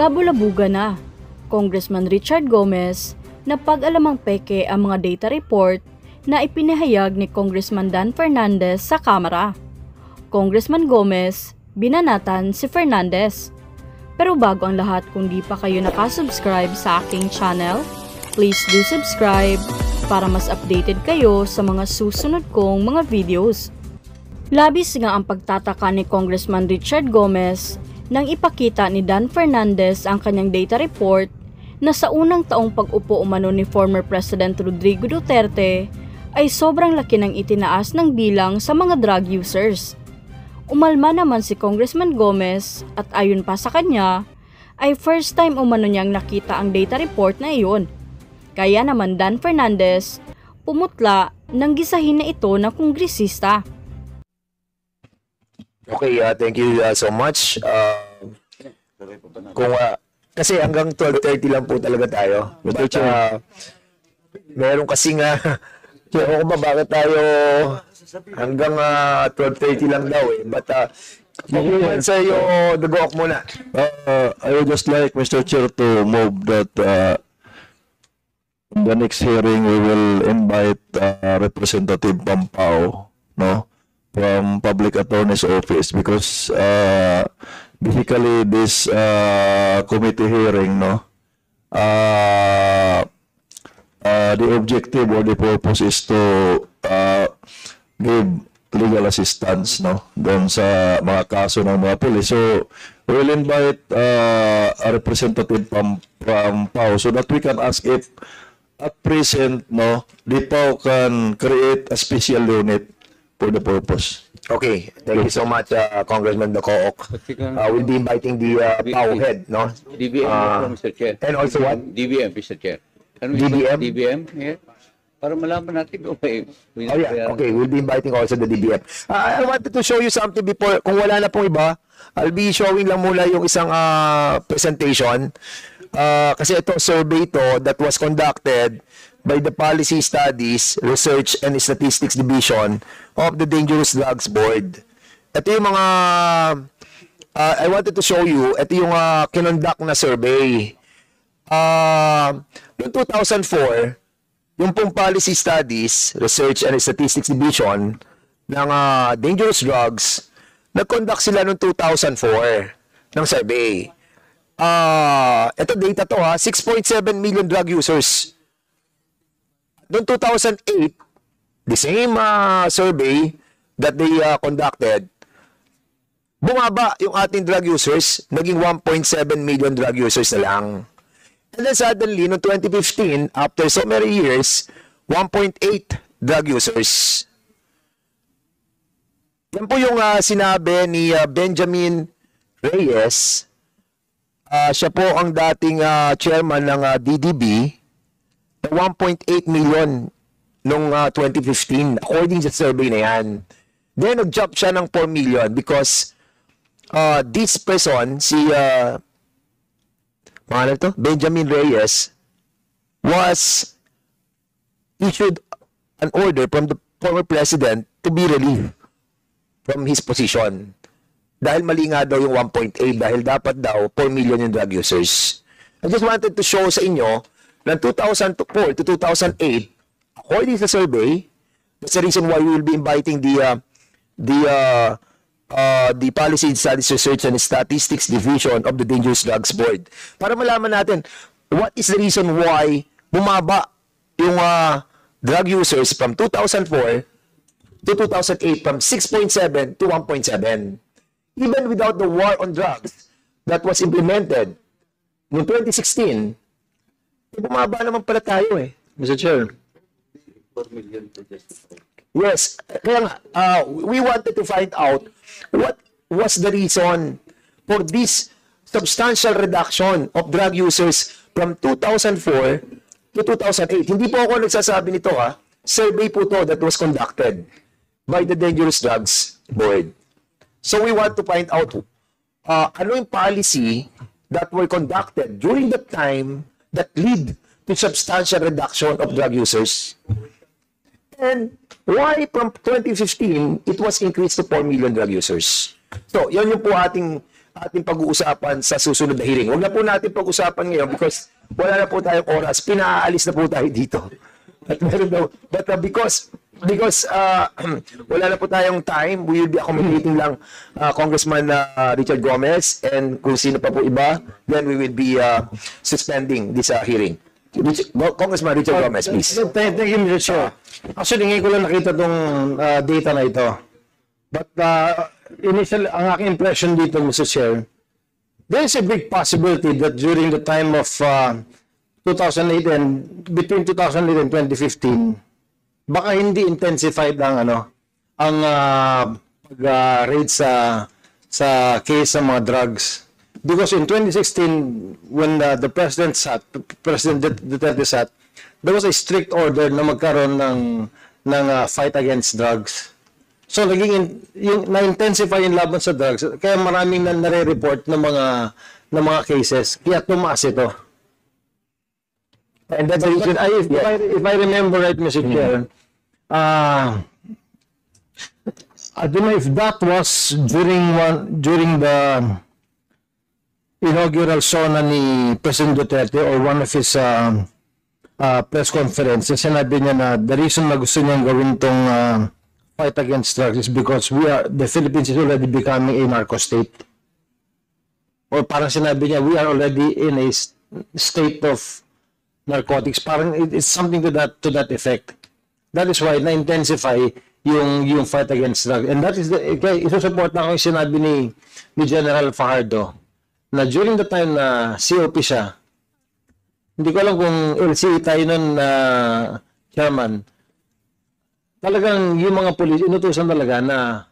Kabulabugan na, Congressman Richard Gomez na pag-alamang peke ang mga data report na ipinahayag ni Congressman Dan Fernandez sa Kamara. Congressman Gomez, binanatan si Fernandez. Pero bago ang lahat, kung di pa kayo nakasubscribe sa aking channel, please do subscribe para mas updated kayo sa mga susunod kong mga videos. Labis nga ang pagtataka ni Congressman Richard Gomez nang ipakita ni Dan Fernandez ang kanyang data report na sa unang taong pag-upo umano ni former President Rodrigo Duterte ay sobrang laki ng itinaas ng bilang sa mga drug users. Umalma naman si Congressman Gomez at ayon pa sa kanya ay first time umano niyang nakita ang data report na iyon. Kaya naman Dan Fernandez pumutla nang gisahin na ito ng kongresista. Okay, thank you so much. Kasi hanggang 12:30 lang po talaga tayo. But, meron kasi nga, kaya ko ba bakit tayo hanggang 12:30 lang daw eh. But, sa iyo, dagok muna. I would just like, Mr. Chair, to move that in the next hearing, we will invite Representative Pampao, no? From Public Attorney's Office, because basically this committee hearing, no, the objective or the purpose is to give legal assistance, no, doon sa mga kaso ng mga pulis. So we'll invite a representative from PAO so that we can ask if at present, no, the PAO can create a special unit for the purpose. Okay, thank you so much, Congressman Dacook. We'll be inviting the PAO head, no? DBM, Mr. Chair. And also what? DBM, Mr. Chair. Can we DBM? DBM here? Para malaman natin kung may... Oh yeah, okay, we'll be inviting also the DBM. I wanted to show you something before, kung wala na pong iba, I'll be showing lang muna yung isang presentation. Kasi ito survey to that was conducted by the Policy Studies, Research and Statistics Division of the Dangerous Drugs Board. Ito yung mga, I wanted to show you, ito yung kinonduct na survey. Noong 2004, yung pong Policy Studies, Research and Statistics Division ng Dangerous Drugs, nag-conduct sila noong 2004 ng survey. Ito data to 6.7 million drug users. Noong 2008, the same survey that they conducted, bumaba yung ating drug users, naging 1.7 million drug users na lang. And then suddenly, noong 2015, after so many years, 1.8 drug users. Yan po yung sinabi ni Benjamin Reyes. Siya po ang dating chairman ng DDB. 1.8 million noong 2015 according sa survey na yan. Then nag-jump siya ng 4 million because this person, si Benjamin Reyes, was issued an order from the former president to be relieved from his position. Dahil mali nga daw yung 1.8 dahil dapat daw 4 million yung drug users. I just wanted to show sa inyo ng 2004 to 2008, according sa survey, that's the reason why we will be inviting the Policy Studies, Research and Statistics Division of the Dangerous Drugs Board. Para malaman natin, what is the reason why bumaba yung drug users from 2004 to 2008 from 6.7 to 1.7. Even without the war on drugs that was implemented noong 2016, bumaba naman pala tayo eh. Mr. Chair. Yes. Kaya nga, we wanted to find out what was the reason for this substantial reduction of drug users from 2004 to 2008. Hindi po ako nagsasabi nito survey po to that was conducted by the Dangerous Drugs Board. So we want to find out ano yung policy that were conducted during that time that lead to substantial reduction of drug users. And why from 2015, it was increased to 4 million drug users. So, yun yung po ating ating pag-uusapan sa susunod na hearing. Huwag na po natin pag-usapan ngayon because wala na po tayong oras. Pinaalis na po tayo dito. At meron daw, but because wala na po tayong time, we will be accommodating lang Congressman Richard Gomez, and kung sino pa po iba, then we will be suspending this hearing. Congressman Richard Gomez, please. Thank you, Mr. Chair. Actually, ngayon ko lang nakita itong data na ito. But initially, ang aking impression dito, Mr. Chair, there is a big possibility that during the time of 2008 and between 2008 and 2015, baka hindi intensified ang pag-raid sa case ng mga drugs. Because in 2016, when the President Duterte sat, there was a strict order na magkaroon ng fight against drugs. So na-intensify yung laban sa drugs, kaya maraming nare-report ng mga cases, kaya tumaas ito. And that's the reason, if I remember right, Mr. Chair, I don't know if that was during the inaugural SONA ni President Duterte or one of his press conferences. Sinabi niya na the reason na gusto niyang gawin tong fight against drugs is because the Philippines is already becoming a narco state. Or parang sinabi niya, we are already in a state of narcotics. Parang it's something to that effect. That is why na-intensify yung fight against drugs. And that is isusupport na ako yung sinabi ni General Fajardo na during the time na COP siya, hindi ko alam kung LC tayo nun chairman, talagang yung mga police, inutusan talaga na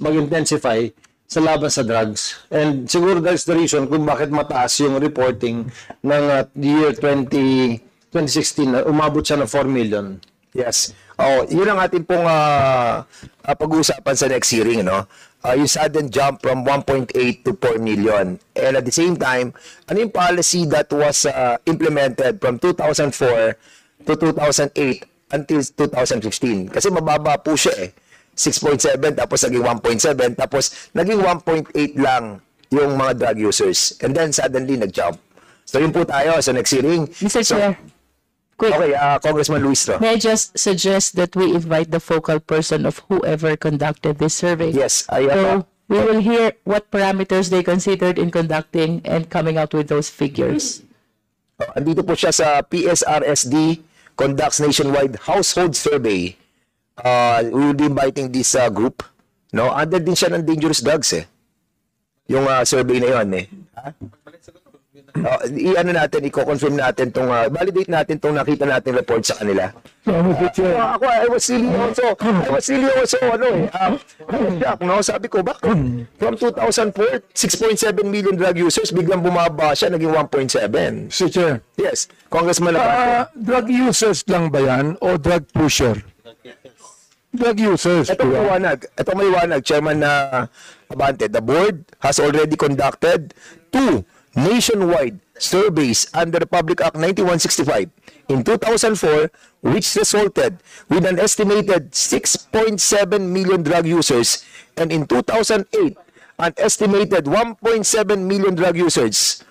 mag-intensify sa laban sa drugs. And siguro that's the reason kung bakit mataas yung reporting ng year 2016 na umabot siya ng 4 million. Yes. Yun ang ating pong pag-uusapan sa next hearing, no? Yung sudden jump from 1.8 to 4 million. And at the same time, ano yung policy that was implemented from 2004 to 2008 until 2015? Kasi mababa po siya 6.7 tapos naging 1.7 tapos naging 1.8 lang yung mga drug users. And then suddenly nag-jump. So yun po tayo sa next hearing. Mr. Chair, quick. Okay, Congressman Luis. May I just suggest that we invite the focal person of whoever conducted this survey? Yes, So we will hear what parameters they considered in conducting and coming out with those figures. andito po siya sa PSRSD conducts nationwide household survey. We will be inviting this group. No, under din siya ng dangerous drugs yung survey na yon i-ano natin, i-confirm natin tong validate natin tong nakita natin report sa kanila. Ako, I was really also shocked, no? Sabi ko, bakit? From 2004, 6.7 million drug users, biglang bumaba siya, naging 1.7. Mr. Chair, Yes, Congressman Labato. drug users lang ba yan o drug pusher? Drug users. Ito may liwanag, Chairman Abante. The board has already conducted 2 nationwide surveys under the Public Act 9165 in 2004, which resulted with an estimated 6.7 million drug users, and in 2008, an estimated 1.7 million drug users,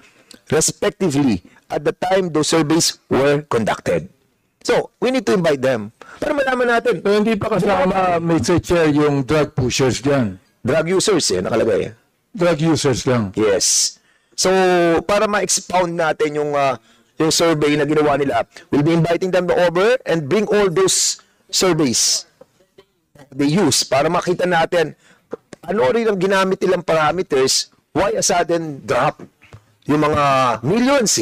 respectively, at the time those surveys were conducted. So, we need to invite them para malaman natin. Pero hindi pa kasama, Mr. Chair, yung drug pushers dyan. Drug users, nakalagay. Drug users lang. Yes. So, para ma-expound natin yung survey na ginawa nila, we'll be inviting them over and bring all those surveys they use para makita natin ano rin ang ginamit nilang parameters, why a sudden drop yung mga millions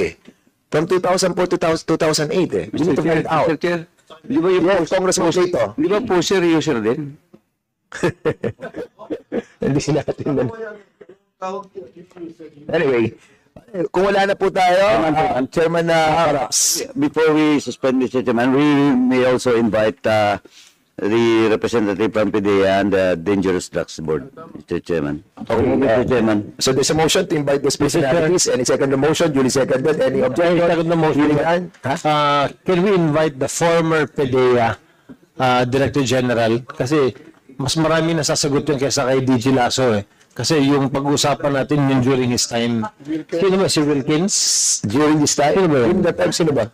from 2004 to 2008 We need to find out. Mr. Chair, di ba yung Congressman Sito. Di ba pusher user din? Hindi natin. Anyway, kung wala na po tayo, Chairman Paraps. Before we suspend, Mr. Chairman, we may also invite the representative from PDEA and the Dangerous Drugs Board, Mr. Chairman. Okay, Mr. Chairman. So there's a motion to invite those personalities. Any second the motion? Duly seconded. Any objection? Second the motion. Can we invite the former PDEA Director General? Kasi mas marami nasasagot yun kaysa kay DG Lasso Kasi yung pag-uusapan natin yun during his time. Sino ba? Si Wilkins? During this time? Sino ba yun? During that time, sino ba?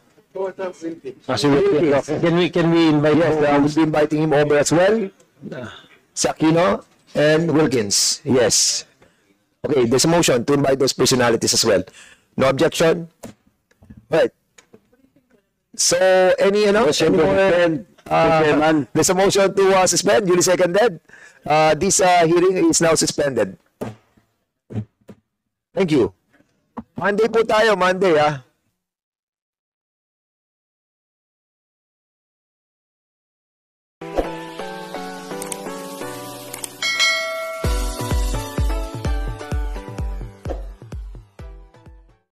Si Wilkins. Can we invite Yes, I will be inviting him over as well. Si Aquino and Wilkins. Yes. Okay, there's a motion to invite those personalities as well. No objection? Right. So, any, Motion to suspend, Mr. Chairman. there's a motion to suspend, duly seconded. This hearing is now suspended. Thank you. Monday po tayo, Monday,